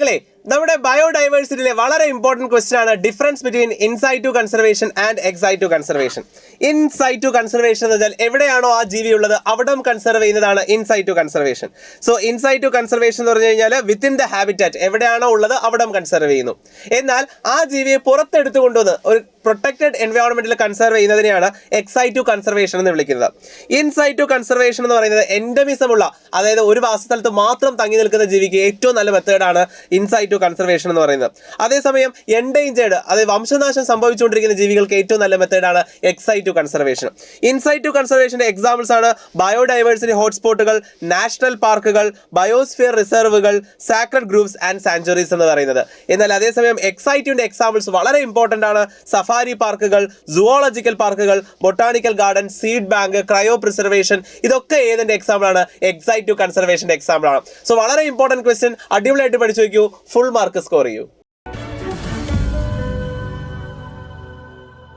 മക്കളെ നമ്മുടെ ബയോഡൈവേഴ്സിറ്റിയിലെ വളരെ ഇമ്പോർട്ടൻറ്റ് ക്വസ്റ്റ്യൻ ആണ് difference between in situ conservation and ex situ conservation. In situ conservation എന്ന് വെച്ചാൽ എവിടെയാണോ ആ ജീവി ഉള്ളത് അവിടെ കൺസർവ് ചെയ്യുന്നതാണ് in situ conservation. So in situ conservation എന്ന് പറഞ്ഞു കഴിഞ്ഞാൽ വിത്തിൻ ദ ഹാബിറ്റാറ്റ് എവിടെയാണോ ഉള്ളത് അവിടെ കൺസർവ് ചെയ്യുന്നു. എന്നാൽ ആ ജീവിയെ പുറത്തെടുത്ത് കൊണ്ടുവന്ന് ഒരു പ്രൊട്ടക്റ്റഡ് എൻവയോൺമെന്റിൽ കൺസർവ് ചെയ്യുന്നതിനെയാണ് എക്സൈറ്റു കൺസർവേഷൻ എന്ന് വിളിക്കുന്നത്. ഇൻസൈറ്റു കൺസർവേഷൻ എന്ന് പറയുന്നത് എൻഡമിസമുള്ള, അതായത് ഒരു വാസസ്ഥലത്ത് മാത്രം തങ്ങി നിൽക്കുന്ന ജീവിക്ക് ഏറ്റവും നല്ല മെത്തേഡാണ് ഇൻസൈറ്റു കൺസർവേഷൻ എന്ന് പറയുന്നത്. അതേസമയം എൻഡേഞ്ചേർഡ്, അതായത് വംശനാശം സംഭവിച്ചുകൊണ്ടിരിക്കുന്ന ജീവികൾക്ക് ഏറ്റവും നല്ല മെത്തേഡാണ് എക്സൈറ്റു കൺസർവേഷൻ. ഇൻസൈറ്റു കൺസർവേഷന്റെ എക്സാമ്പിൾസ് ആണ് ബയോഡൈവേഴ്സിറ്റി ഹോട്ട്സ്പോട്ടുകൾ, നാഷണൽ പാർക്കുകൾ, ബയോസ്ഫിയർ റിസർവുകൾ, സാക്രഡ് ഗ്രൂപ്പ്സ് ആൻഡ് സാങ്ച്വറീസ് എന്ന് പറയുന്നത്. എന്നാൽ അതേസമയം എക്സൈറ്റുവിന്റെ എക്സാമ്പിൾസ് വളരെ ഇമ്പോർട്ടന്റ് ആണ്. സഫാരി പാർക്കുകൾ, സുവോളജിക്കൽ പാർക്കുകൾ, botanical garden, seed bank, cryopreservation, ഇതൊക്കെ ഏതിന്റെ എക്സാമ്പിൾ ആണ്? എക്സൈറ്റു കൺസർവേഷന്റെ എക്സാമ്പിൾ ആണ്. സോ വളരെ ഇമ്പോർട്ടന്റ് ക്വസ്റ്റ്യൻ, അടിപൊളിയായിട്ട് പഠിച്ചു വയ്ക്കൂ, ഫുൾ മാർക്ക് സ്കോർ ചെയ്യൂ.